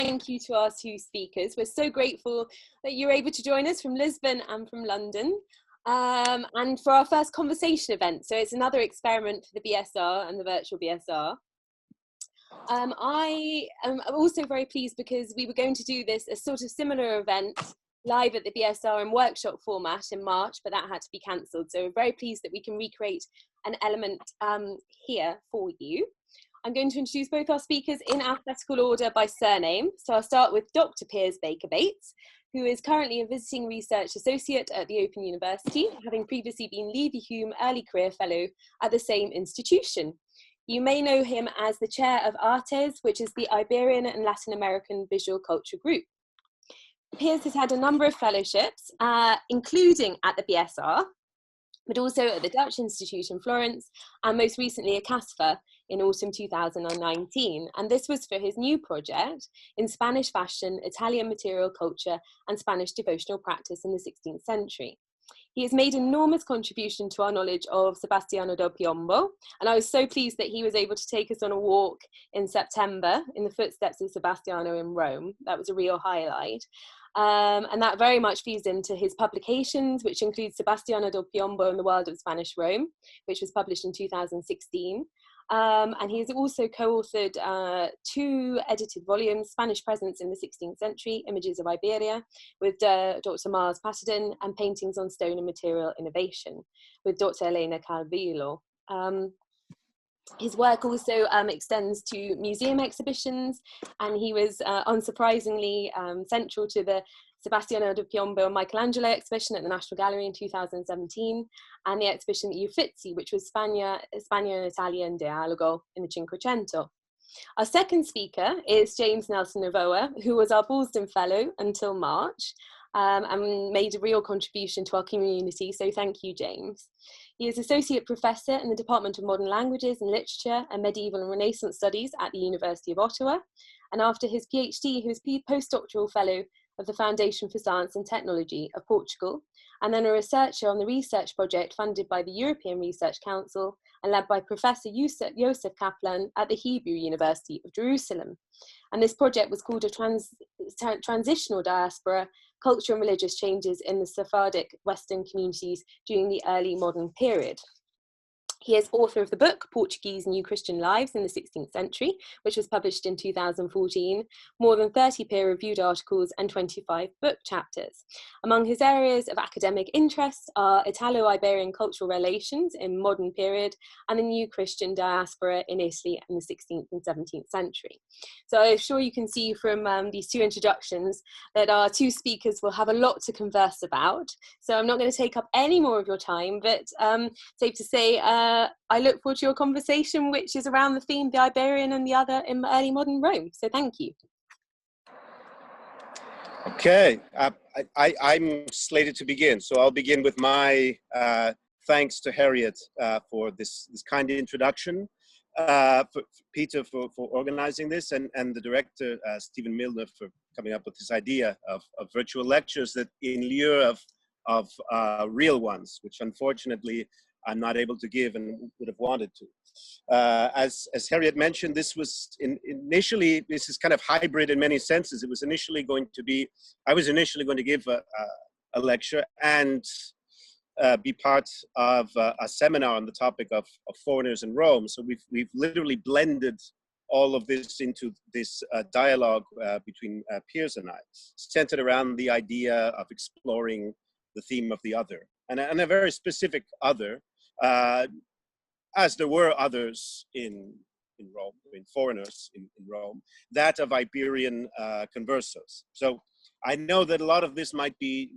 thank you to our two speakers. We're so grateful that you're able to join us from Lisbon and from London. And for our first conversation event, so it's another experiment for the BSR and the virtual BSR. I am also very pleased because we were going to do this, a sort of similar event, live at the BSR in workshop format in March, but that had to be cancelled. So we're very pleased that we can recreate an element here for you. I'm going to introduce both our speakers in alphabetical order by surname. So I'll start with Dr. Piers Baker-Bates, who is currently a visiting research associate at the Open University, having previously been Leverhulme Early Career Fellow at the same institution. You may know him as the chair of ARTES, which is the Iberian and Latin American Visual Culture Group. Piers has had a number of fellowships, including at the BSR, but also at the Dutch Institute in Florence, and most recently at CASFA in autumn 2019. And this was for his new project in Spanish fashion, Italian material culture, and Spanish devotional practice in the 16th century. He has made an enormous contribution to our knowledge of Sebastiano del Piombo, and I was so pleased that he was able to take us on a walk in September in the footsteps of Sebastiano in Rome. That was a real highlight. And that very much feeds into his publications, which include Sebastiano del Piombo and the World of Spanish Rome, which was published in 2016. And he has also co-authored 2 edited volumes, Spanish Presence in the 16th Century, Images of Iberia, with Dr. Miles Patterson, and Paintings on Stone and Material Innovation, with Dr. Elena Calvillo. His work also extends to museum exhibitions, and he was unsurprisingly central to the Sebastiano del Piombo and Michelangelo exhibition at the National Gallery in 2017, and the exhibition at Uffizi, which was Spagna and Italia in Dialogo in the Cinquecento. Our second speaker is James Nelson Novoa, who was our Ballston Fellow until March, and made a real contribution to our community, so thank you, James. He is Associate Professor in the Department of Modern Languages and Literature and Medieval and Renaissance Studies at the University of Ottawa, and after his PhD, he was postdoctoral Fellow of the Foundation for Science and Technology of Portugal, and then a researcher on the research project funded by the European Research Council and led by Professor Joseph Kaplan at the Hebrew University of Jerusalem. And this project was called a Transitional Diaspora, Culture and Religious Changes in the Sephardic Western Communities during the Early Modern Period. He is author of the book, Portuguese New Christian Lives in the 16th Century, which was published in 2014, more than 30 peer-reviewed articles and 25 book chapters. Among his areas of academic interest are Italo-Iberian cultural relations in modern period and the new Christian diaspora in Italy in the 16th and 17th century. So I'm sure you can see from these 2 introductions that our 2 speakers will have a lot to converse about. So I'm not going to take up any more of your time, but safe to say, I look forward to your conversation, which is around the theme, the Iberian and the other in early modern Rome. So thank you. Okay, I'm slated to begin. So I'll begin with my thanks to Harriet for this kind introduction, for Peter for organizing this, and the director, Stephen Milner, for coming up with this idea of virtual lectures that in lieu of real ones, which unfortunately I'm not able to give and would have wanted to. As Harriet mentioned, this was initially, this is kind of hybrid in many senses. It was initially going to be, I was initially going to give a lecture and be part of a seminar on the topic of foreigners in Rome. So we've literally blended all of this into this dialogue between Piers and I, centered around the idea of exploring the theme of the other, and a very specific other, as there were others in Rome, in foreigners in Rome, that of Iberian Conversos. So I know that a lot of this might be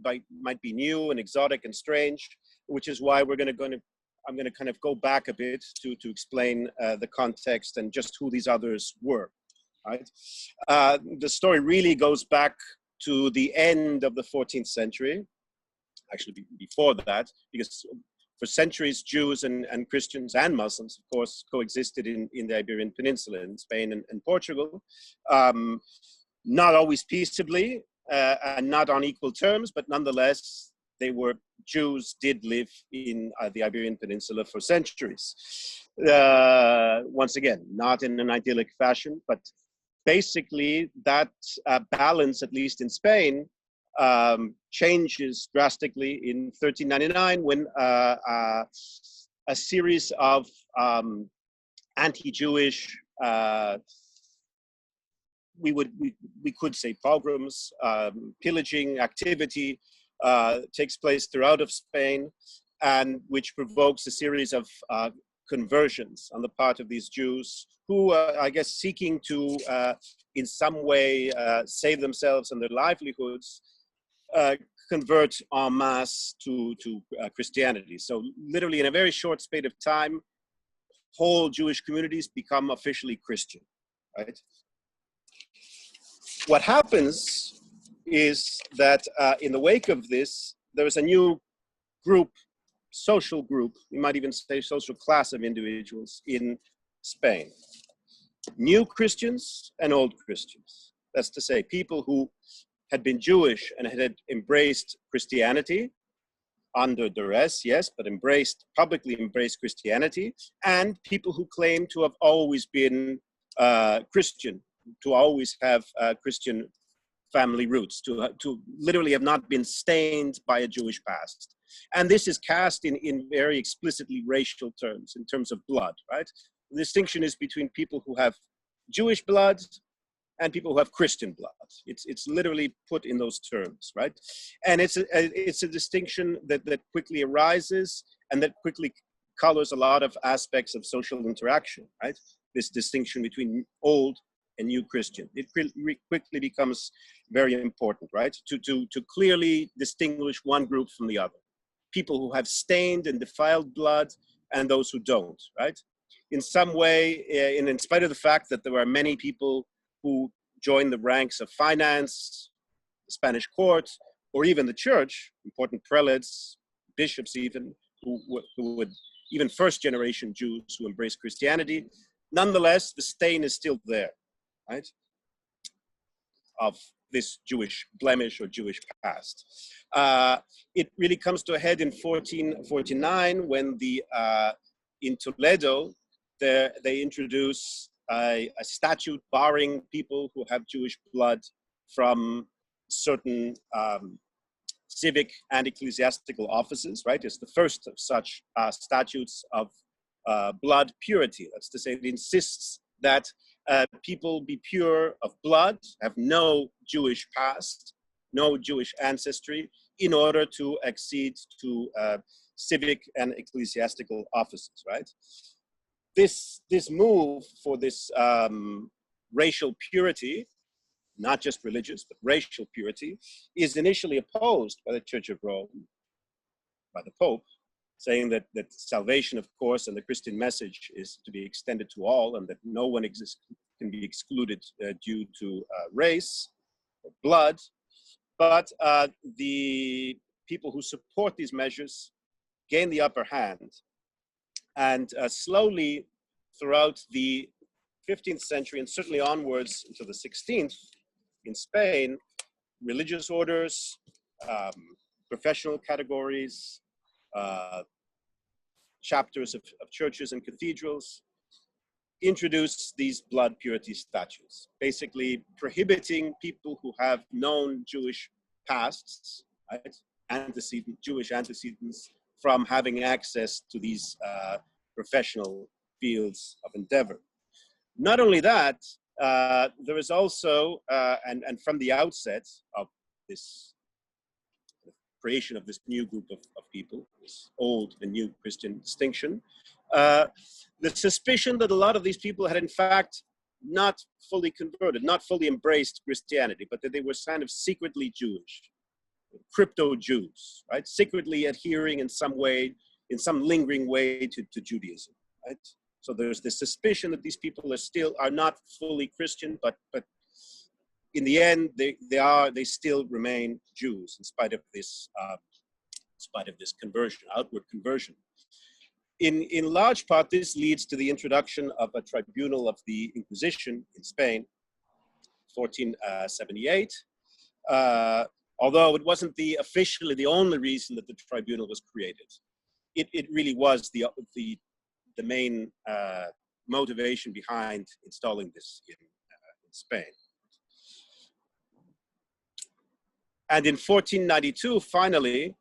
new and exotic and strange, which is why I'm going to kind of go back a bit to explain the context and just who these others were. Right? The story really goes back to the end of the 14th century, actually before that, because for centuries, Jews and Christians and Muslims, of course, coexisted in the Iberian Peninsula, in Spain and Portugal, not always peaceably and not on equal terms, but nonetheless, Jews did live in the Iberian Peninsula for centuries. Once again, not in an idyllic fashion, but basically that balance, at least in Spain, changes drastically in 1399 when a series of anti-Jewish, we could say pogroms, pillaging activity takes place throughout of Spain, and which provokes a series of conversions on the part of these Jews who, I guess, seeking to, in some way, save themselves and their livelihoods, convert en masse to Christianity. So literally in a very short space of time, whole Jewish communities become officially Christian, right? What happens is that in the wake of this, there is a new group, social group, you might even say social class of individuals in Spain. New Christians and old Christians. That's to say, people who had been Jewish and had embraced Christianity under duress, yes, but publicly embraced Christianity, and people who claim to have always been Christian, to always have Christian family roots, to literally have not been stained by a Jewish past. And this is cast in very explicitly racial terms, in terms of blood, right? The distinction is between people who have Jewish blood and people who have Christian blood. It's literally put in those terms, right? And it's a distinction that quickly arises and that quickly colors a lot of aspects of social interaction, right? This distinction between old and new Christian. It quickly becomes very important, right? To clearly distinguish one group from the other. People who have stained and defiled blood and those who don't, right? In some way, in spite of the fact that there are many people who joined the ranks of finance, the Spanish court, or even the church, important prelates, bishops even, who would, even first generation Jews who embraced Christianity, nonetheless, the stain is still there, right? Of this Jewish blemish or Jewish past. It really comes to a head in 1449 when in Toledo, they introduce a statute barring people who have Jewish blood from certain civic and ecclesiastical offices, right? It's the first of such statutes of blood purity. That's to say, it insists that people be pure of blood, have no Jewish past, no Jewish ancestry, in order to accede to civic and ecclesiastical offices, right? This move for this racial purity, not just religious, but racial purity, is initially opposed by the Church of Rome, by the Pope, saying that salvation, of course, and the Christian message is to be extended to all, and that no one can be excluded due to race or blood. But the people who support these measures gain the upper hand. And slowly throughout the 15th century and certainly onwards into the 16th in Spain, religious orders, professional categories, chapters of churches and cathedrals introduce these blood purity statutes, basically prohibiting people who have known Jewish pasts, right, Jewish antecedents, from having access to these professional fields of endeavor. Not only that, there is also, and from the outset of this creation of this new group of people, this old and new Christian distinction, the suspicion that a lot of these people had in fact not fully converted, not fully embraced Christianity, but that they were kind of secretly Jewish, crypto-Jews, right? Secretly adhering in some way, in some lingering way to Judaism, right? So there's this suspicion that these people are not fully Christian, but in the end, they still remain Jews in spite of this conversion, outward conversion. In large part, this leads to the introduction of a tribunal of the Inquisition in Spain, 1478. Although it wasn't officially the only reason that the tribunal was created, it really was the main motivation behind installing this in Spain. And in 1492, finally,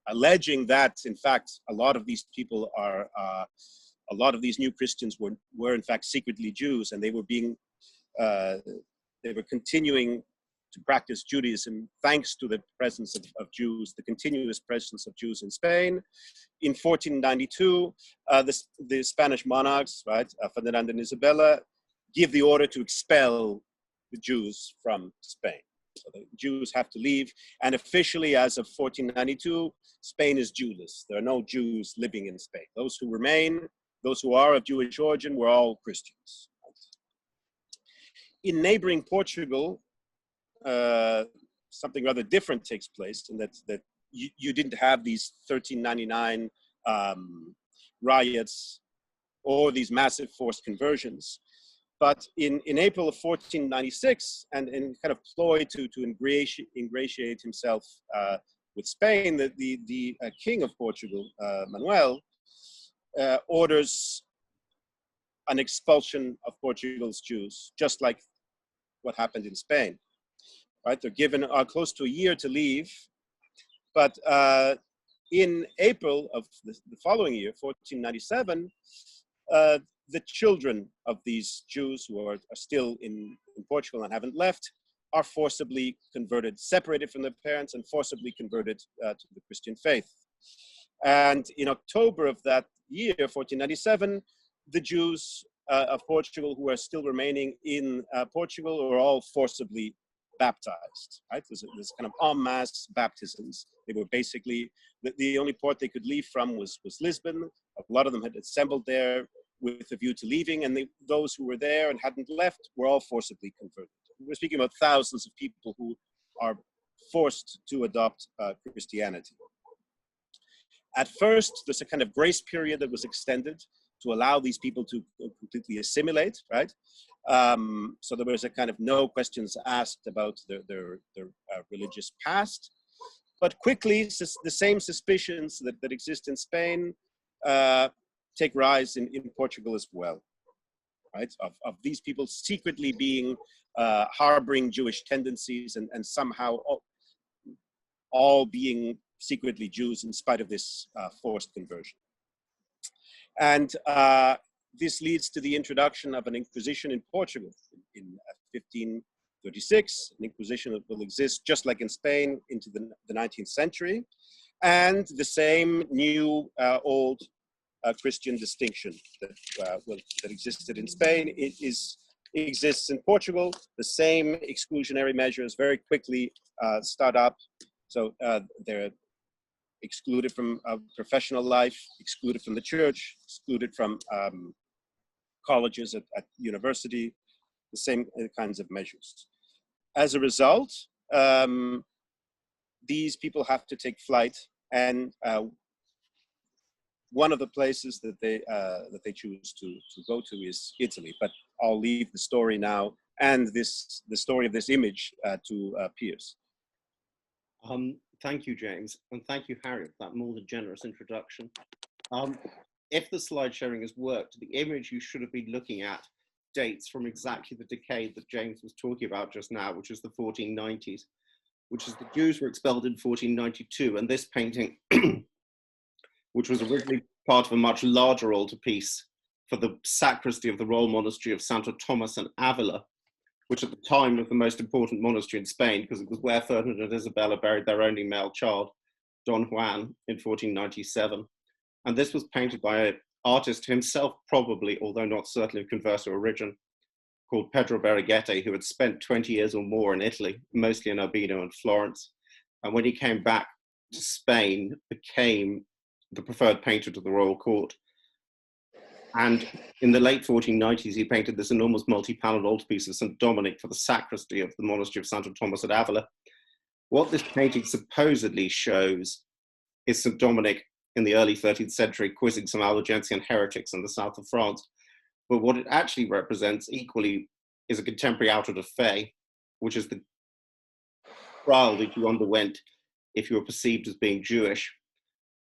alleging that, in fact, a lot of these people are, a lot of these new Christians were in fact secretly Jews, and they were continuing to practice Judaism thanks to the presence of Jews, the continuous presence of Jews in Spain. In 1492, the Spanish monarchs, right, Ferdinand and Isabella, give the order to expel the Jews from Spain. So the Jews have to leave, and officially as of 1492, Spain is Jewless. There are no Jews living in Spain. Those who remain, those who are of Jewish origin, were all Christians. In neighboring Portugal, something rather different takes place, in that you didn't have these 1399 riots or these massive forced conversions. But in April of 1496, and in kind of ploy to ingratiate himself with Spain, the king of Portugal, Manuel, orders an expulsion of Portugal's Jews, just like what happened in Spain. Right, they're given close to a year to leave, but in April of the following year, 1497, the children of these Jews who are still in Portugal and haven't left are forcibly converted, separated from their parents and forcibly converted to the Christian faith. And in October of that year, 1497, the Jews of Portugal who are still remaining in Portugal are all forcibly baptized, right? There's kind of en masse baptisms. They were basically, the only port they could leave from was Lisbon. A lot of them had assembled there with a view to leaving, and those who were there and hadn't left were all forcibly converted. We're speaking about thousands of people who are forced to adopt Christianity. At first, there's a kind of grace period that was extended to allow these people to completely assimilate, right? So there was a kind of no questions asked about their religious past. But quickly, the same suspicions that exist in Spain take rise in Portugal as well, right? Of these people secretly being harboring Jewish tendencies and somehow all being secretly Jews in spite of this forced conversion. And this leads to the introduction of an Inquisition in Portugal in 1536, an Inquisition that will exist just like in Spain into the 19th century, and the same new old Christian distinction that existed in Spain. It exists in Portugal. The same exclusionary measures very quickly start up. So they're excluded from professional life, excluded from the church, excluded from colleges at university, the same kinds of measures. As a result, these people have to take flight, and one of the places that they choose to go to is Italy. But I'll leave the story now and the story of this image to Piers. Thank you, James, and thank you, Harry, for that more than generous introduction. If the slide sharing has worked, the image you should have been looking at dates from exactly the decade that James was talking about just now, which is the 1490s, which is the Jews were expelled in 1492, and this painting, which was originally part of a much larger altarpiece for the sacristy of the Royal Monastery of Santo Thomas in Avila, which at the time was the most important monastery in Spain, because it was where Ferdinand and Isabella buried their only male child, Don Juan, in 1497. And this was painted by an artist himself, probably, although not certainly of Converso origin, called Pedro Berruguete, who had spent 20 years or more in Italy, mostly in Urbino and Florence. And when he came back to Spain, became the preferred painter to the royal court. And in the late 1490s, he painted this enormous multi-paneled altarpiece of St. Dominic for the sacristy of the monastery of Santo Thomas at Avila. What this painting supposedly shows is St. Dominic in the early 13th century quizzing some Albigensian heretics in the south of France. But what it actually represents equally is a contemporary auto de fe, which is the trial that you underwent if you were perceived as being Jewish.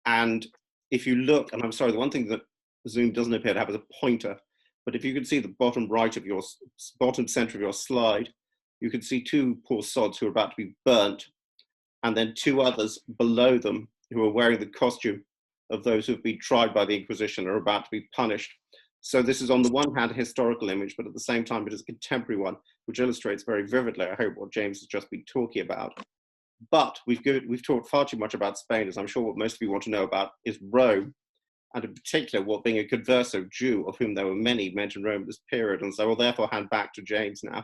And if you look, and I'm sorry, the one thing that Zoom doesn't appear to have is a pointer, But if you can see the bottom right of your, bottom center of your slide, you can see two poor sods who are about to be burnt, and then two others below them who are wearing the costume of those who have been tried by the Inquisition are about to be punished. So this is on the one hand a historical image, but at the same time it is a contemporary one, which illustrates very vividly, I hope, what James has just been talking about. But we've talked far too much about Spain, as I'm sure what most of you want to know about is Rome, and in particular what being a converso Jew, of whom there were many mentioned Rome at this period, and so I will therefore hand back to James now.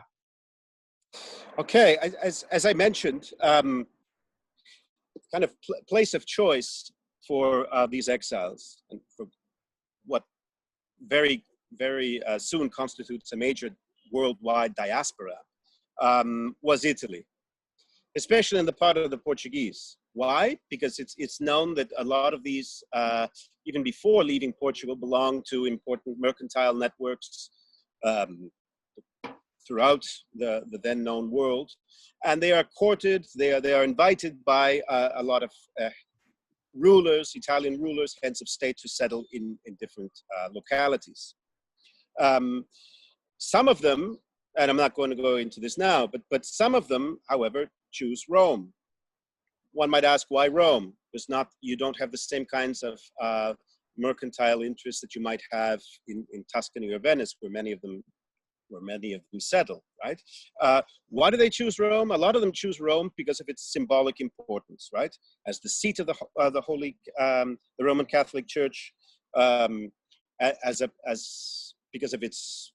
Okay, as I mentioned, kind of place of choice for these exiles, and for what very soon constitutes a major worldwide diaspora, was Italy, especially in the part of the Portuguese. Why? Because it's known that a lot of these, even before leaving Portugal, belonged to important mercantile networks throughout the then known world, and they are courted. They are invited by a lot of rulers, Italian rulers, heads of state, to settle in different localities. Some of them, and I'm not going to go into this now, but some of them, however, choose Rome. One might ask, why Rome? Because you don't have the same kinds of mercantile interests that you might have in Tuscany or Venice, where many of them settle, right? Why do they choose Rome? A lot of them choose Rome because of its symbolic importance, right? As the seat of the Roman Catholic Church, because of its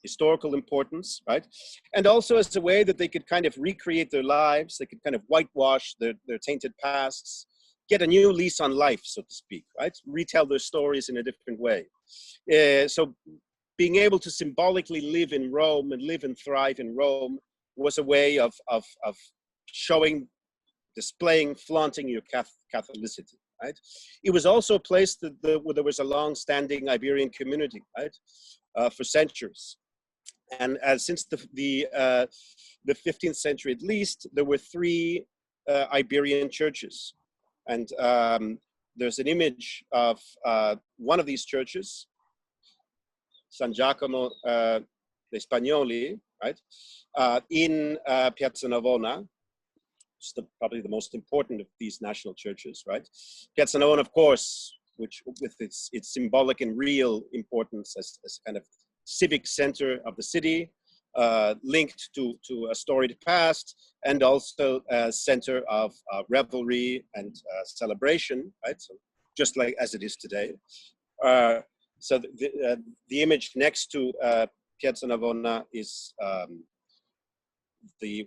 historical importance, right? And also as a way that they could kind of recreate their lives, they could kind of whitewash their tainted pasts, get a new lease on life, so to speak, right? Retell their stories in a different way. So being able to symbolically live in Rome and live and thrive in Rome was a way of showing, displaying, flaunting your Catholicity, right? It was also a place where there was a long-standing Iberian community, right, for centuries. And since the 15th century at least, there were 3 Iberian churches. And there's an image of one of these churches, San Giacomo de Spagnoli, right, in Piazza Navona. It's probably the most important of these national churches, right? Piazza Navona, of course, which with its symbolic and real importance as kind of civic center of the city, linked to a storied past, and also a center of revelry and celebration, right? So just like as it is today. So the image next to Piazza Navona is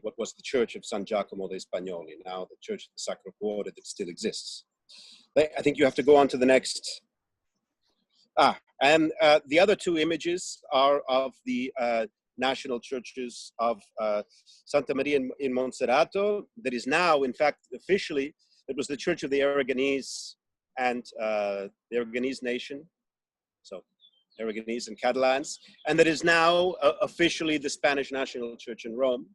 what was the church of San Giacomo de Spagnoli, now the Church of the Sacro Cuore that still exists. I think you have to go on to the next. And the other 2 images are of the national churches of Santa Maria in Monserrato, that is now, in fact, officially, it was the Church of the Aragonese and the Aragonese nation, so Aragonese and Catalans, and that is now officially the Spanish National Church in Rome.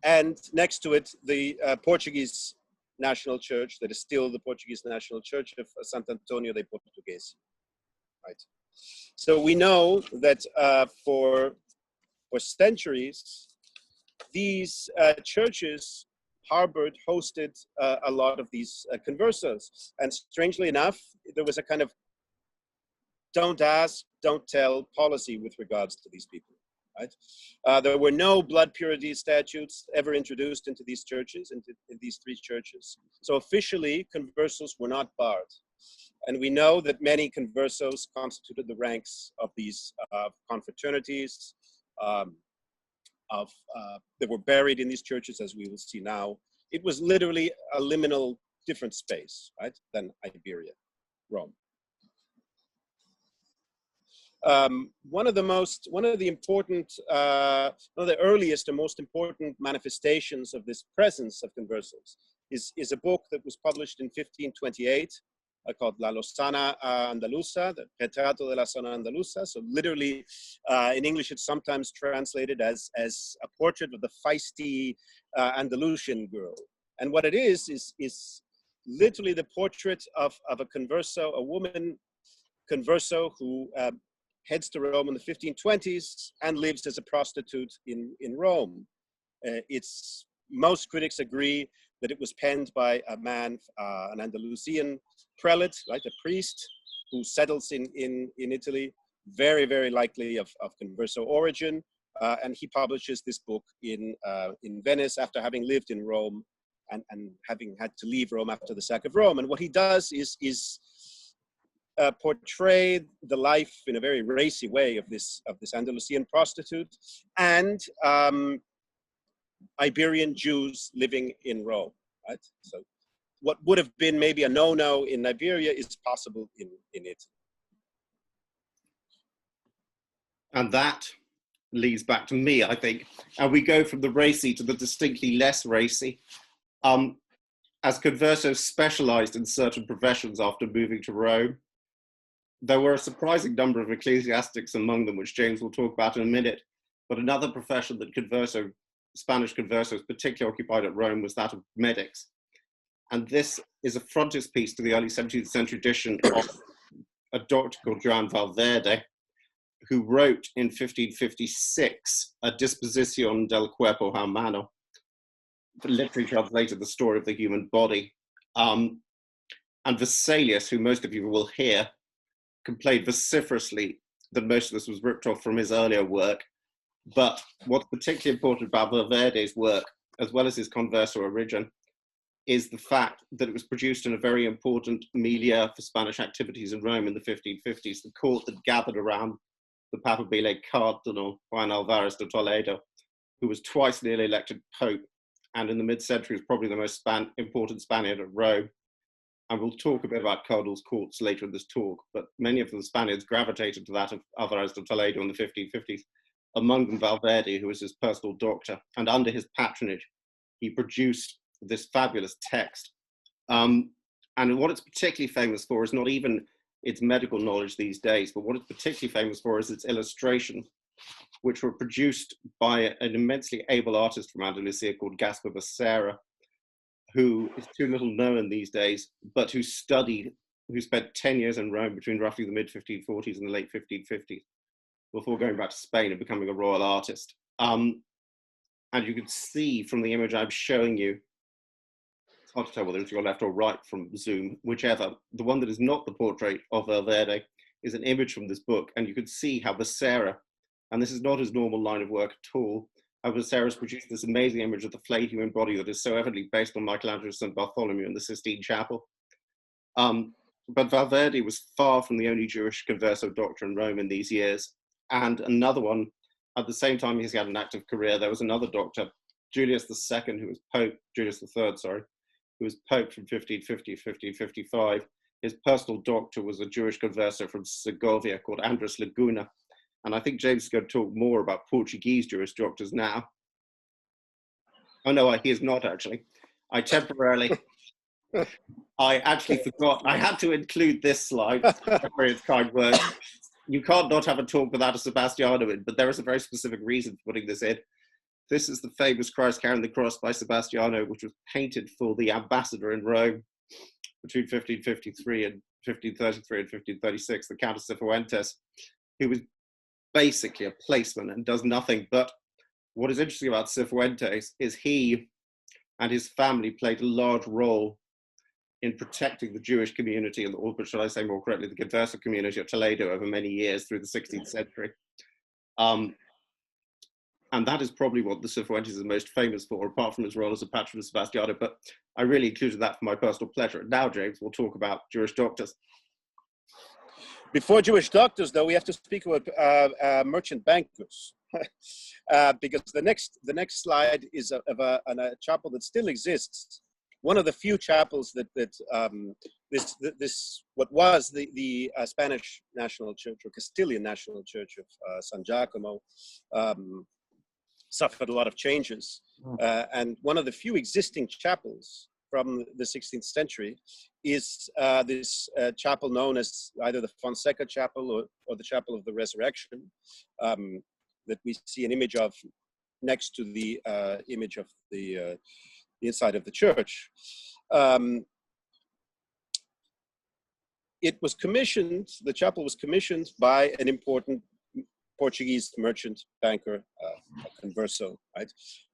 And next to it, the Portuguese National Church, that is still the Portuguese National Church of Sant'Antonio dei Portuguesi, right? So we know that for centuries, these churches hosted a lot of these conversos. And strangely enough, there was a kind of don't ask, don't tell policy with regards to these people, right? There were no blood purity statutes ever introduced into these churches, into these 3 churches. So officially, conversos were not barred. And we know that many conversos constituted the ranks of these confraternities that were buried in these churches, as we will see now. It was literally a liminal different space, right, than Iberia, Rome. One of the earliest and most important manifestations of this presence of conversos is a book that was published in 1528 called La Lozana Andaluza, the Retrato de la Zona Andaluza. So literally, in English, it's sometimes translated as a portrait of the feisty Andalusian girl. And what it is literally the portrait of a converso, a woman Converso who heads to Rome in the 1520s and lives as a prostitute in Rome. Most critics agree that it was penned by a man, an Andalusian prelate, right, a priest who settles in Italy, very, very likely of Converso origin. And he publishes this book in Venice after having lived in Rome and having had to leave Rome after the sack of Rome. And what he does is portray the life in a very racy way of this Andalusian prostitute and Iberian Jews living in Rome, right? So what would have been maybe a no-no in Iberia is possible in Italy. And that leads back to me, I think. And we go from the racy to the distinctly less racy. As Conversos specialized in certain professions after moving to Rome, there were a surprising number of ecclesiastics among them, which James will talk about in a minute. But another profession that Spanish Conversos particularly occupied at Rome was that of medics. And this is a frontispiece to the early 17th century edition of a doctor called Joan Valverde, who wrote in 1556 a Disposición del Cuerpo Humano, literally translated the story of the human body. And Vesalius, who most of you will hear, complained vociferously that most of this was ripped off from his earlier work. But what's particularly important about Valverde's work, as well as his Converso origin, is the fact that it was produced in a very important milieu for Spanish activities in Rome in the 1550s, the court that gathered around the Papabile Cardinal Juan Alvarez de Toledo, who was twice nearly elected Pope, and in the mid-century was probably the most important Spaniard at Rome. And we'll talk a bit about cardinals' courts later in this talk, but many of the Spaniards gravitated to that of Alvarez de Toledo in the 1550s, among them Valverde, who was his personal doctor, and under his patronage, he produced this fabulous text. And what it's particularly famous for is not even its medical knowledge these days, but what it's particularly famous for is its illustrations, which were produced by an immensely able artist from Andalusia called Gaspar Becerra, who is too little known these days, but who spent 10 years in Rome between roughly the mid-1540s and the late 1550s, before going back to Spain and becoming a royal artist. And you can see from the image I'm showing you, it's hard to tell whether it's your left or right from Zoom, whichever. The one that is not the portrait of Valverde is an image from this book, and you can see how Becerra, and this is not his normal line of work at all, how Becerra has produced this amazing image of the flayed human body that is so evidently based on Michelangelo's St. Bartholomew in the Sistine Chapel. But Valverde was far from the only Jewish Converso doctor in Rome in these years. And another one, at the same time he had an active career, there was another doctor, Julius II, who was Pope, Julius III, sorry, who was Pope from 1550 to 1555. His personal doctor was a Jewish Converso from Segovia called Andres Laguna. And I think James is going to talk more about Portuguese Jewish doctors now. Oh no, he is not actually. I actually forgot. I had to include this slide. For its kind words. You can't not have a talk without a Sebastiano in, but there is a very specific reason for putting this in. This is the famous Christ carrying the cross by Sebastiano, which was painted for the ambassador in Rome between 1553 and 1533 and 1536, the Count of Cifuentes, who was basically a placeman and does nothing. But what is interesting about Cifuentes is he and his family played a large role in protecting the Jewish community, or should I say more correctly, the Converso community of Toledo over many years through the 16th century. And that is probably what the Cifuentes is most famous for, apart from his role as a patron of Sebastiano, but I really included that for my personal pleasure. Now, James, we'll talk about Jewish doctors. Before Jewish doctors, though, we have to speak about merchant bankers, because the next slide is of a chapel that still exists. One of the few chapels that what was the Spanish National Church or Castilian National Church of San Giacomo suffered a lot of changes, and one of the few existing chapels from the 16th century is this chapel known as either the Fonseca Chapel or the Chapel of the Resurrection, that we see an image of next to the image of the inside of the church. it was commissioned, the chapel was commissioned by an important Portuguese merchant banker, Converso, right,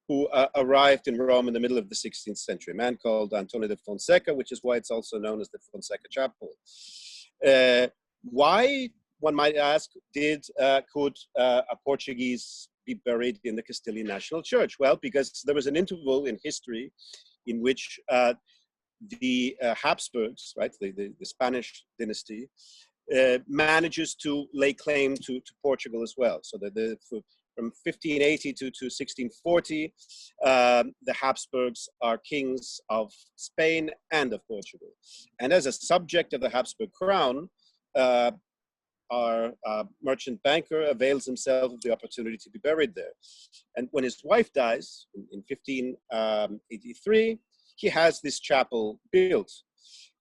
who arrived in Rome in the middle of the 16th century, a man called Antonio de Fonseca, which is why it's also known as the Fonseca Chapel. Why, one might ask, could a Portuguese be buried in the Castilian National Church? Well, because there was an interval in history in which the Habsburgs, right, the Spanish dynasty, manages to lay claim to Portugal as well. So that from 1580 to 1640, the Habsburgs are kings of Spain and of Portugal. And as a subject of the Habsburg crown, our merchant banker avails himself of the opportunity to be buried there. And when his wife dies in 1583, he has this chapel built.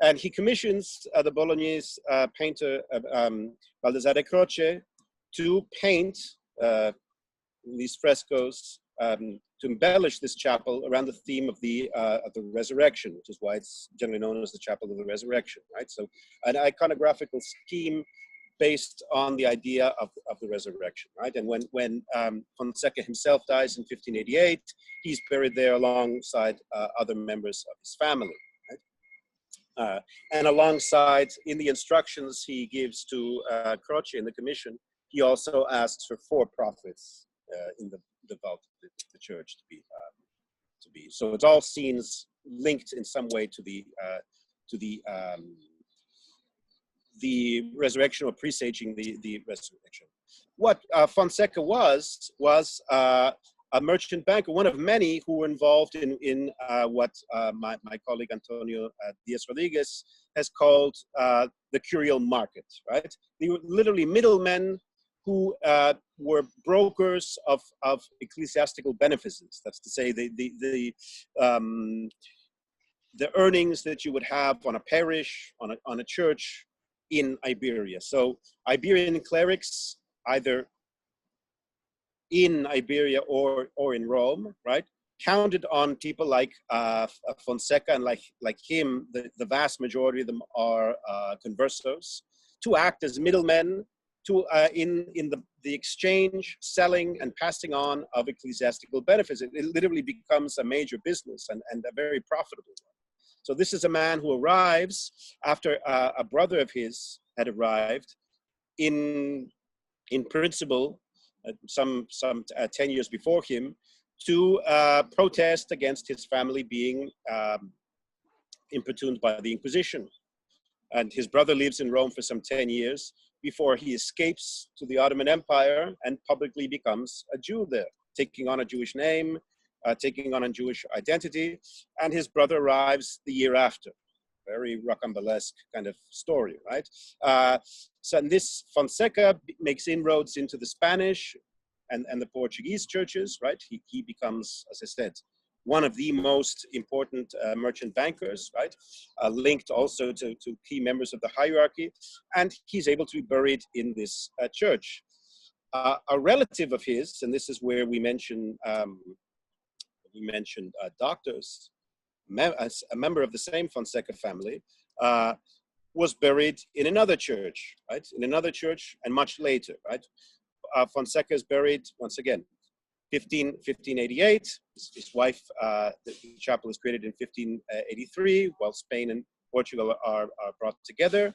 And he commissions the Bolognese painter Baldassare Croce to paint these frescoes to embellish this chapel around the theme of the resurrection, which is why it's generally known as the Chapel of the Resurrection, right? So an iconographical scheme based on the idea of the resurrection, right? And when Fonseca himself dies in 1588, he's buried there alongside other members of his family. And alongside, in the instructions he gives to Croce in the commission, he also asks for 4 prophets in the vault of the church to be. So it's all scenes linked in some way to the resurrection, or presaging the resurrection. What Fonseca was a merchant banker, one of many who were involved in what my colleague Antonio Diaz Rodriguez has called the curial market, right? They were literally middlemen who were brokers of ecclesiastical benefices. That's to say, the earnings that you would have on a parish, on a church in Iberia. So Iberian clerics, either in Iberia or in Rome, right, counted on people like Fonseca, and like him, the vast majority of them are conversos, to act as middlemen to in the exchange, selling, and passing on of ecclesiastical benefits. It literally becomes a major business and a very profitable one. So this is a man who arrives after a brother of his had arrived in principle, some 10 years before him, to protest against his family being importuned by the Inquisition. And his brother lives in Rome for some 10 years before he escapes to the Ottoman Empire and publicly becomes a Jew there, taking on a Jewish name, taking on a Jewish identity. And his brother arrives the year after. Very rocambolesque kind of story, right? So this Fonseca makes inroads into the Spanish and the Portuguese churches, right? He becomes, as I said, one of the most important merchant bankers, right? Linked also to key members of the hierarchy. And he's able to be buried in this church. A relative of his, and this is where we mentioned doctors, as a member of the same Fonseca family, was buried in another church, right? In another church, and much later, right? Fonseca is buried, once again, 1588. His wife, the chapel is created in 1583, while Spain and Portugal are brought together.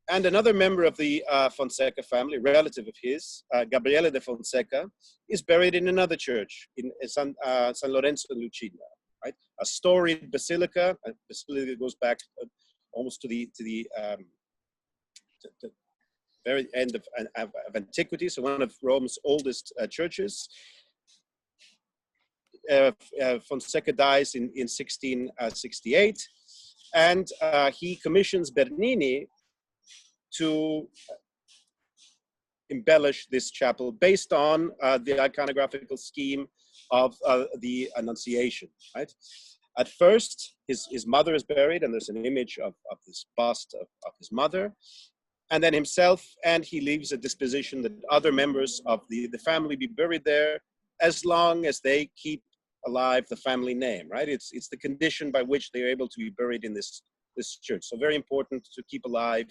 And another member of the Fonseca family, relative of his, Gabriele de Fonseca, is buried in another church in San Lorenzo in Lucina. Right? A storied basilica. Basilica goes back almost to the very end of antiquity. So one of Rome's oldest churches. Fonseca dies in 1668, and he commissions Bernini to embellish this chapel based on the iconographical scheme of the Annunciation, right? At first, his mother is buried, and there's an image of this bust of his mother, and then himself, and he leaves a disposition that other members of the family be buried there as long as they keep alive the family name, right? It's the condition by which they're able to be buried in this this church. So very important to keep alive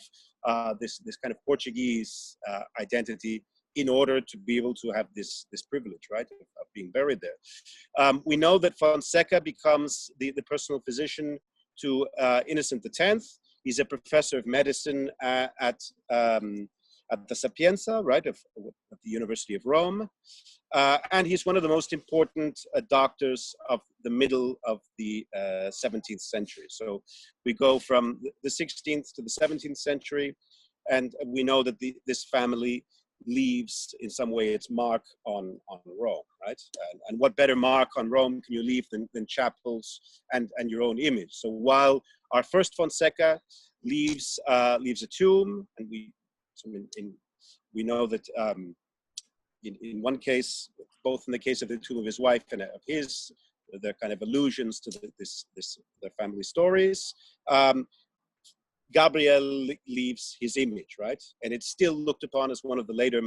this kind of Portuguese identity in order to be able to have this privilege, right, of being buried there. We know that Fonseca becomes the personal physician to Innocent X. He's a professor of medicine at the Sapienza, right, at the University of Rome. And he's one of the most important doctors of the middle of the 17th century. So we go from the 16th to the 17th century, and we know that this family leaves in some way its mark on Rome, right? And what better mark on Rome can you leave than chapels and your own image? So while our first Fonseca leaves a tomb, and we know that in one case, both in the case of the tomb of his wife and of his, there are kind of allusions to their family stories. Gabriel leaves his image, right? And it's still looked upon as one of the later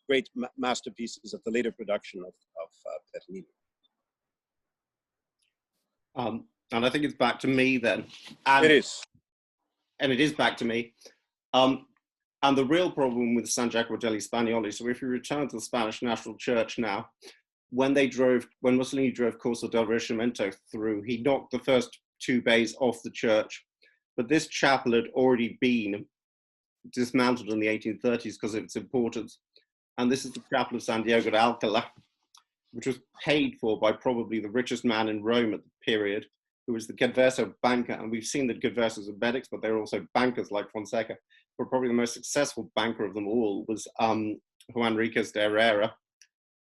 great masterpieces of the later production of Bernini. And I think it's back to me then. It is. And it is back to me. And the real problem with San Giacomo degli Spagnoli, so if you return to the Spanish National Church now, when Mussolini drove Corso del Risorgimento through, he knocked the first two bays off the church. But this chapel had already been dismantled in the 1830s because of its importance. And this is the chapel of San Diego de Alcala, which was paid for by probably the richest man in Rome at the period, who was the Converso banker. And we've seen that Conversos are medics, but they're also bankers like Fonseca. But probably the most successful banker of them all was Juan Enriquez de Herrera,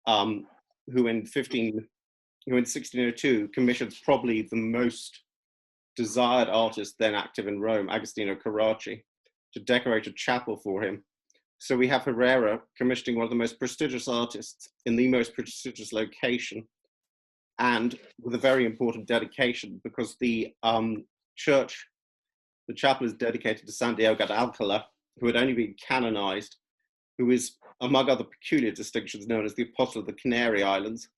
who in 1602 commissioned probably the most desired artist then active in Rome, Agostino Carracci, to decorate a chapel for him. So we have Herrera commissioning one of the most prestigious artists in the most prestigious location, and with a very important dedication, because the chapel is dedicated to San Diego de Alcala, who had only been canonized, who is, among other peculiar distinctions, known as the Apostle of the Canary Islands,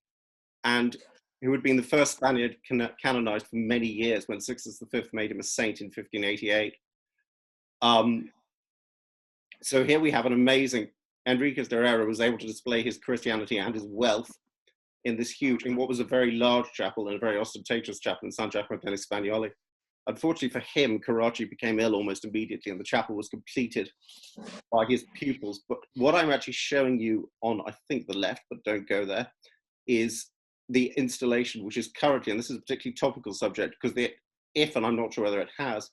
and who had been the first Spaniard canonized for many years when Sixtus V made him a saint in 1588. So here we have an amazing, Enriquez de Herrera was able to display his Christianity and his wealth in what was a very large chapel and a very ostentatious chapel in San Giacomo degli Spagnoli. Unfortunately for him, Carracci became ill almost immediately, and the chapel was completed by his pupils. But what I'm actually showing you on, I think, the left, but don't go there, is the installation, which is currently, and this is a particularly topical subject, because and I'm not sure whether it has,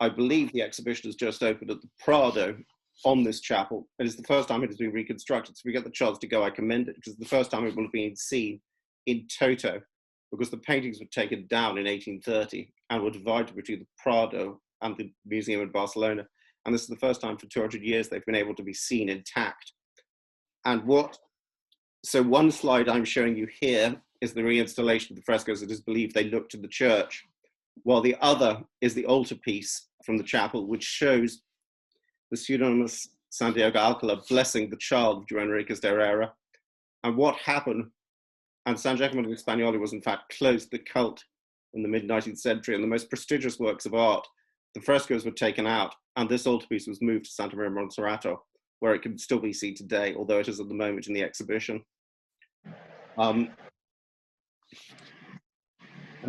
I believe the exhibition has just opened at the Prado on this chapel. It is the first time it has been reconstructed. So if we get the chance to go, I commend it, because it's the first time it will have been seen in toto, because the paintings were taken down in 1830 and were divided between the Prado and the museum in Barcelona. And this is the first time for 200 years they've been able to be seen intact. So one slide I'm showing you here is the reinstallation of the frescoes. It is believed they look to the church, while the other is the altarpiece from the chapel, which shows the pseudonymous San Diego Alcala blessing the child of Juan Enriquez de Herrera. And what happened, and San Giacomo degli Spagnoli was in fact closed to the cult in the mid-19th century, and the most prestigious works of art, the frescoes were taken out, and this altarpiece was moved to Santa Maria Monserrato, where it can still be seen today, although it is at the moment in the exhibition. And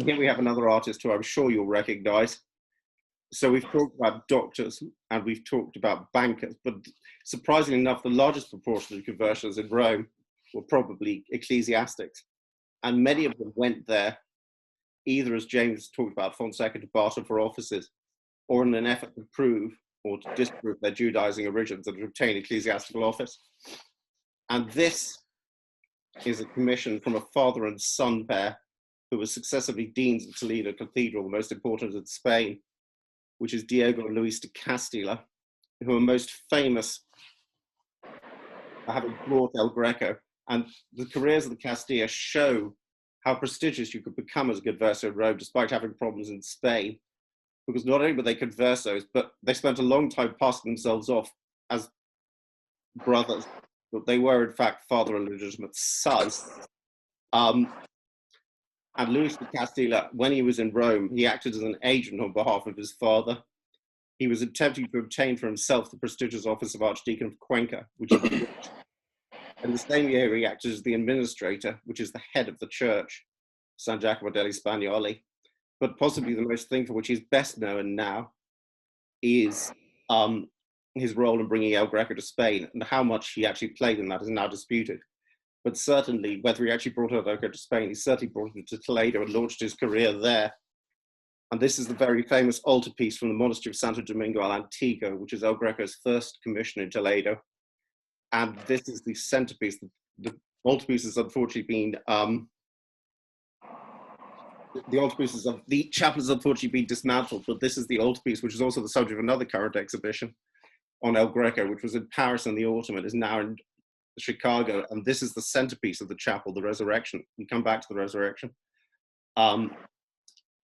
here we have another artist who I'm sure you'll recognize. So we've talked about doctors and we've talked about bankers, but surprisingly enough, the largest proportion of conversions in Rome were probably ecclesiastics. And many of them went there either, as James talked about, Fonseca, to barter for offices, or in an effort to prove or to disprove their Judaizing origins and to obtain ecclesiastical office. And this is a commission from a father and son pair who were successively deans of Toledo Cathedral, the most important in Spain, which is Diego and Luis de Castilla, who are most famous for having brought El Greco. And the careers of the Castilla show how prestigious you could become as a converso in Rome, despite having problems in Spain, because not only were they conversos, but they spent a long time passing themselves off as brothers, but they were in fact father and legitimate sons. And Luis de Castilla, when he was in Rome, he acted as an agent on behalf of his father. He was attempting to obtain for himself the prestigious office of Archdeacon of Cuenca, which he in the same year he acted as the administrator, which is the head of the church, San Giacomo degli Spagnoli. But possibly the most thing for which he's best known now is his role in bringing El Greco to Spain, and how much he actually played in that is now disputed. But certainly, whether he actually brought El Greco to Spain, he certainly brought him to Toledo and launched his career there. And this is the very famous altarpiece from the monastery of Santo Domingo al Antigo, which is El Greco's first commission in Toledo. And this is the centerpiece. The altarpiece has unfortunately been the chapel has unfortunately been dismantled, but this is the altarpiece, which is also the subject of another current exhibition on El Greco, which was in Paris in the autumn and is now in Chicago. And this is the centerpiece of the chapel, the Resurrection. We come back to the Resurrection.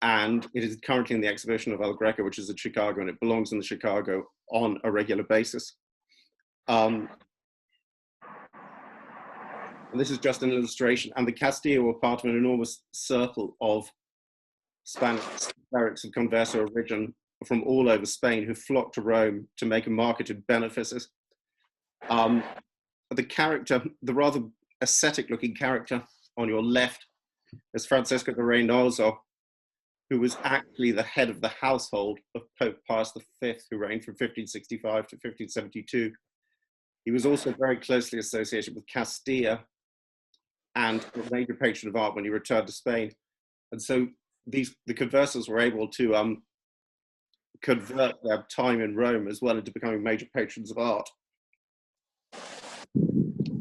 And it is currently in the exhibition of El Greco, which is in Chicago, and it belongs in Chicago on a regular basis. And this is just an illustration. And the Castilla were part of an enormous circle of Spanish clerics of Converso origin from all over Spain who flocked to Rome to make a market in benefices. The character, the rather ascetic-looking character on your left is Francisco de Reynoso, who was actually the head of the household of Pope Pius V, who reigned from 1565 to 1572. He was also very closely associated with Castilla and a major patron of art when he returned to Spain. And so the Conversos were able to convert their time in Rome as well into becoming major patrons of art.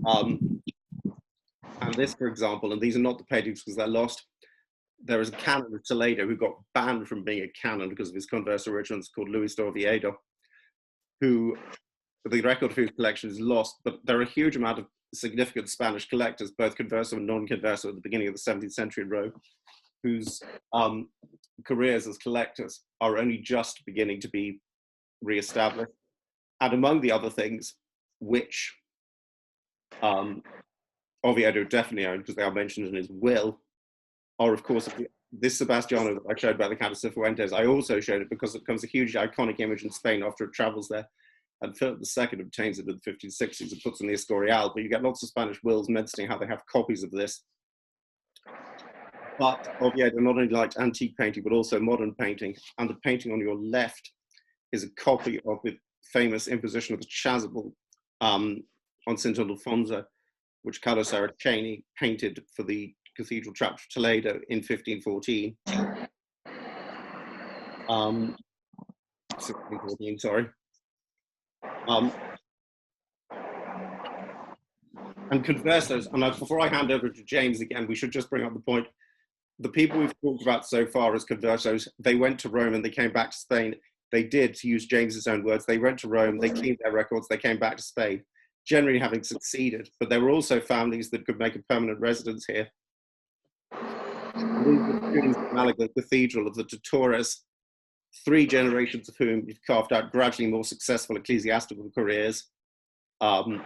And this, for example, and these are not the paintings because they're lost, there is a canon of Toledo who got banned from being a canon because of his Converso origins, called Luis de Oviedo, who the record of whose collection is lost, but there are a huge amount of significant Spanish collectors, both Converso and non-Converso, at the beginning of the 17th century in Rome, whose careers as collectors are only just beginning to be re-established. And among the other things, which Oviedo definitely owned, because they are mentioned in his will, are of course this Sebastiano that I showed by the Count of Cifuentes. I also showed it because it becomes a huge iconic image in Spain after it travels there. And Philip II obtains it in the 1560s and puts in the Escorial, but you get lots of Spanish wills mentioning how they have copies of this. But Oviedo not only liked antique painting, but also modern painting. And the painting on your left is a copy of the famous imposition of the chasuble on St. Ildefonso, which Carlo Saraceni painted for the Cathedral Chapter of Toledo in 1514. 1614, sorry. And Conversos, and before I hand over to James again, we should just bring up the point. The people we've talked about so far as Conversos, they went to Rome and they came back to Spain. They did, to use James's own words, they went to Rome, they cleaned their records, they came back to Spain, generally having succeeded. But there were also families that could make a permanent residence here. Malaga Cathedral of the Tutores, 3 generations of whom have carved out gradually more successful ecclesiastical careers. On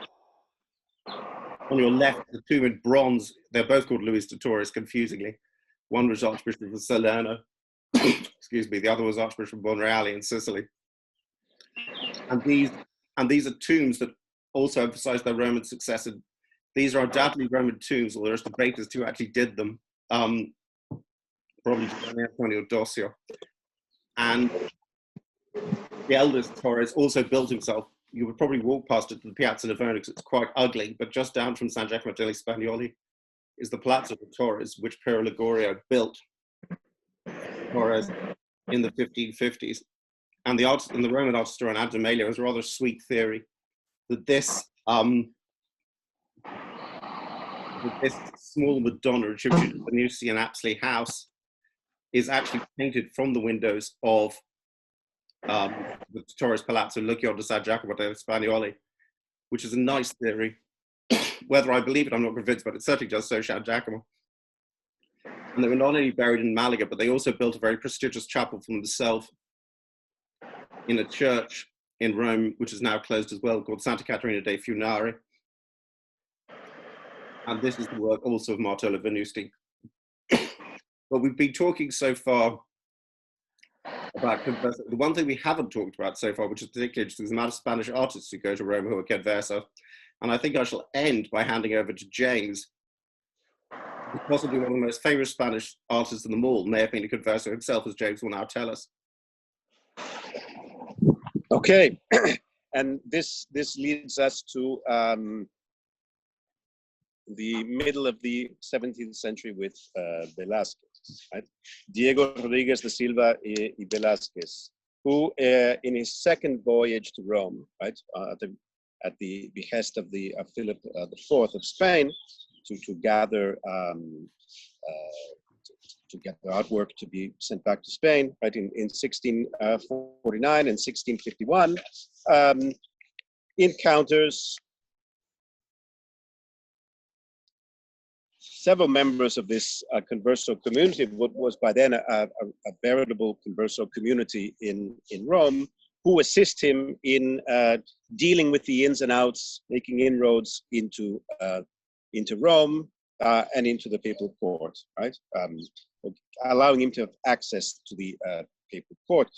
your left, the 2 in bronze, they're both called Luis Tutores, confusingly. One was Archbishop of Salerno, excuse me, the other was Archbishop of Monreale in Sicily. And these are tombs that also emphasize their Roman success. And these are undoubtedly Roman tombs, although there's debate as to who actually did them. Probably Antonio Dossio. And the eldest Torres also built himself. You would probably walk past it to the Piazza Navona because it's quite ugly, but just down from San Giacomo degli Spagnoli is the Palazzo de Torres, which Piero Ligorio built Torres in the 1550s. And the Roman art historian Antomelio has a rather sweet theory that this small Madonna attributed to the Venusian Apsley house is actually painted from the windows of the Torres Palazzo looking onto San Giacomo degli Spagnoli, which is a nice theory. Whether I believe it, I'm not convinced, but it certainly does so San Giacomo. And they were not only buried in Malaga, but they also built a very prestigious chapel for themselves in a church in Rome, which is now closed as well, called Santa Caterina dei Funari. And this is the work also of Martello Venusti. Well, we've been talking so far about Conversos. The one thing we haven't talked about so far, which is particularly interesting, is the amount of Spanish artists who go to Rome who are Converso. And I think I shall end by handing over to James, who's possibly one of the most famous Spanish artists in them all, may have been a Converso himself, as James will now tell us. Okay, and this leads us to the middle of the 17th century with Velazquez, right? Diego Rodriguez de Silva y Velazquez, who in his second voyage to Rome, right, at the behest of Philip IV of Spain, to gather to get the artwork to be sent back to Spain, right, in 1649 and 1651, encounters several members of this Converso community, what was by then a veritable Converso community in Rome, who assist him in dealing with the ins and outs, making inroads into Rome and into the papal court, right? Allowing him to have access to the papal court.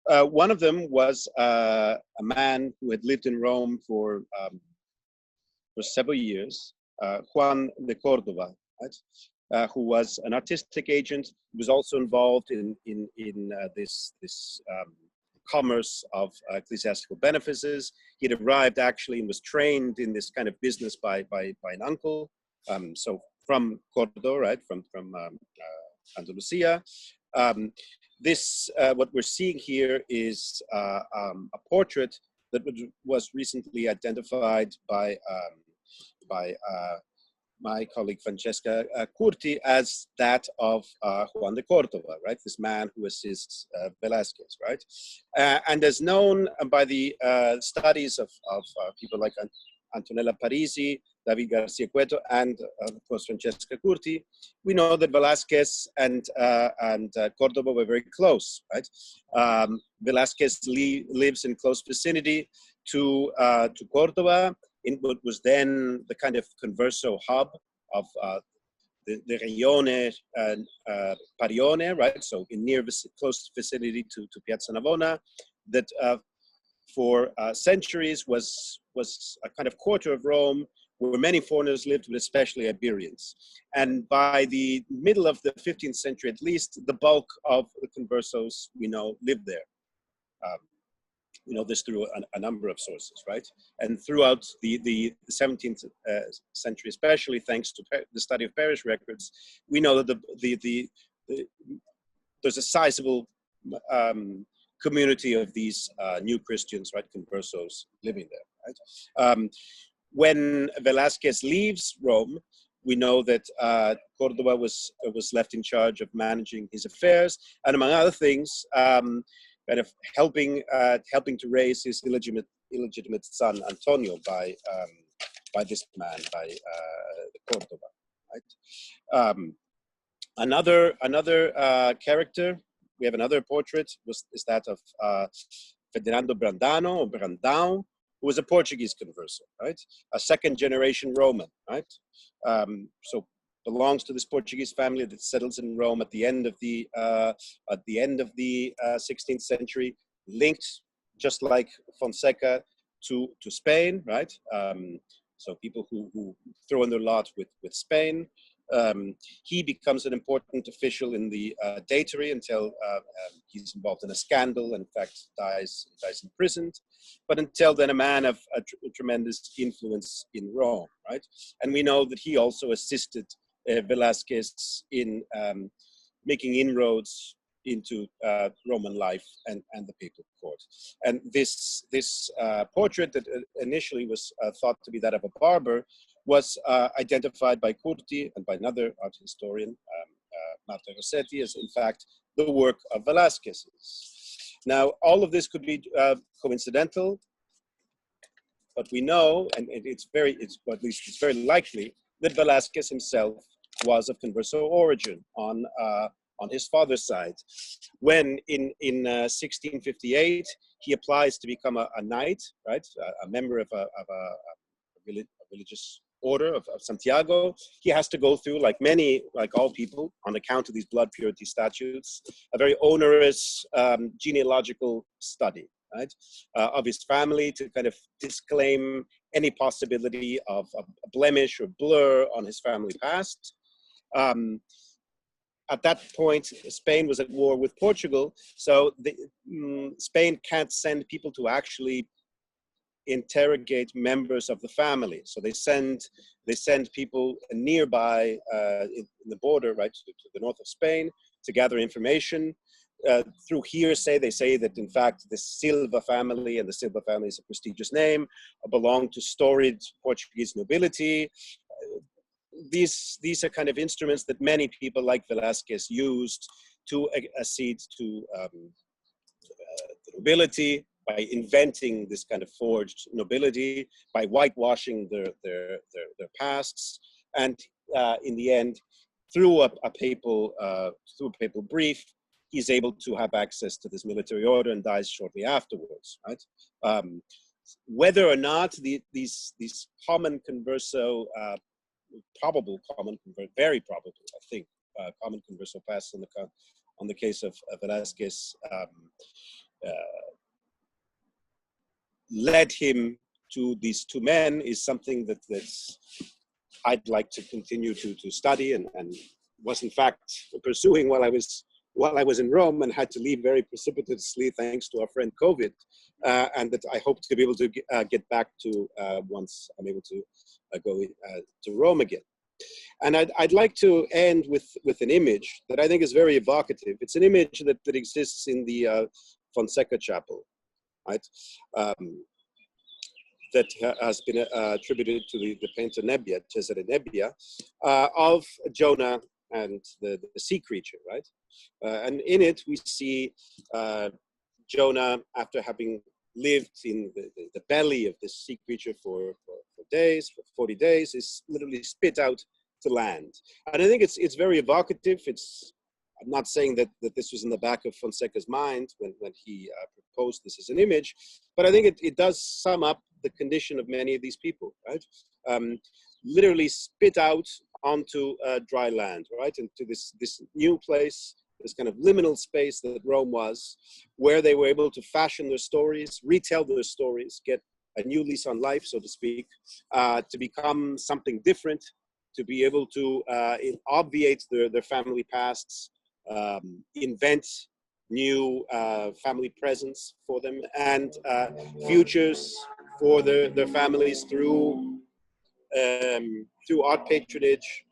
One of them was a man who had lived in Rome for several years, Juan de Cordova, right? Who was an artistic agent, was also involved in this commerce of ecclesiastical benefices. He had arrived actually and was trained in this kind of business by an uncle. So from Córdoba, right, from Andalusia. What we're seeing here is a portrait that was recently identified by my colleague Francesca Curti as that of Juan de Cordova, right? This man who assists Velazquez, right? And as known by the studies of people like Antonella Parisi, David Garcia Cueto, and of course Francesca Curti, we know that Velazquez and Cordova were very close, right? Velazquez lives in close vicinity to Cordova, in what was then the kind of Converso hub of the Regione and Parione, right? So in close vicinity to Piazza Navona, that for centuries was a kind of quarter of Rome where many foreigners lived, but especially Iberians. And by the middle of the 15th century, at least, the bulk of the Conversos we know lived there. We know this through a number of sources, right? And throughout the 17th century, especially thanks to the study of parish records, we know that there's a sizable community of these new Christians, right, Conversos, living there, right? When Velazquez leaves Rome, we know that Cordova was left in charge of managing his affairs, and among other things, kind of helping to raise his illegitimate son Antonio by this man, by Cordova, right? Another character, we have another portrait, is that of Ferdinando Brandão, who was a Portuguese converso, right? A second generation Roman, right? So belongs to this Portuguese family that settles in Rome at the end of the 16th century, linked just like Fonseca to Spain, right? So people who throw in their lot with Spain. He becomes an important official in the Datary until he's involved in a scandal and in fact dies imprisoned. But until then, a man of a tremendous influence in Rome, right? And we know that he also assisted Velazquez in making inroads into Roman life and the papal court. And this portrait that initially was thought to be that of a barber was identified by Curti and by another art historian, Marta Rossetti, as in fact the work of Velazquez. Now, all of this could be coincidental, but we know, and it's very likely, that Velazquez himself was of Converso origin on his father's side. When in 1658 he applies to become a knight, right, a member of a religious order of Santiago, he has to go through, like all people, on account of these blood purity statutes, a very onerous genealogical study, right, of his family to kind of disclaim any possibility of a blemish or blur on his family past. At that point, Spain was at war with Portugal, so Spain can't send people to actually interrogate members of the family. So they send people nearby in the border, right, to the north of Spain, to gather information. Through hearsay, they say that in fact the Silva family, and the Silva family is a prestigious name, belonged to storied Portuguese nobility. These are kind of instruments that many people like Velasquez used to accede to the nobility by inventing this kind of forged nobility, by whitewashing their pasts, and in the end, through a papal brief, he's able to have access to this military order and dies shortly afterwards, right? Whether or not these common converso, very probable, I think, common converso pasts on the case of Velasquez led him to these two men is something that's I'd like to continue to study and was in fact pursuing while I was in Rome and had to leave very precipitously thanks to our friend COVID, and that I hope to be able to get back to once I'm able to go to Rome again. And I'd like to end with an image that I think is very evocative. It's an image that exists in the Fonseca Chapel, right? That has been attributed to the painter Nebbia, Cesare Nebbia, of Jonah and the sea creature, right? And in it, we see Jonah, after having lived in the belly of this sea creature for 40 days, is literally spit out to land. And I think it's very evocative. I'm not saying that this was in the back of Fonseca's mind when he proposed this as an image, but I think it does sum up the condition of many of these people, right? Literally spit out onto dry land, right? Into this new place, this kind of liminal space that Rome was, where they were able to fashion their stories, retell their stories, get a new lease on life, so to speak, to become something different, to be able to obviate their family pasts, invent new family presents for them, and futures for their families through art patronage,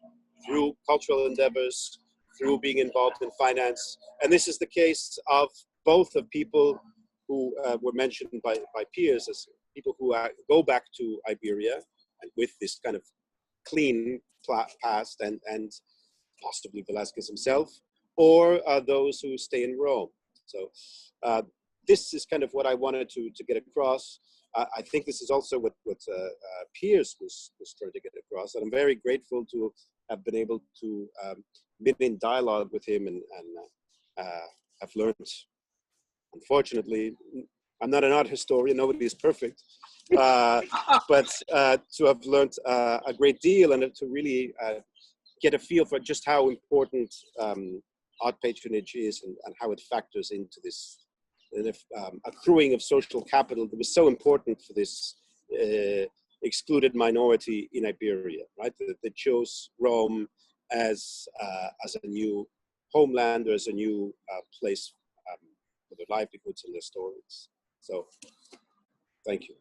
through cultural endeavors, through being involved in finance. And this is the case of both of people who were mentioned by Piers as people who go back to Iberia and with this kind of clean past and possibly Velasquez himself, or those who stay in Rome. So this is kind of what I wanted to get across. I think this is also what Piers was trying to get across, and I'm very grateful to have been able to been in dialogue with him and have learned. Unfortunately, I'm not an art historian, nobody is perfect, but to have learned a great deal and to really get a feel for just how important art patronage is and how it factors into this accruing of social capital that was so important for this excluded minority in Iberia, right? That chose Rome as a new homeland, or as a new place for their livelihoods and their stories. So, thank you.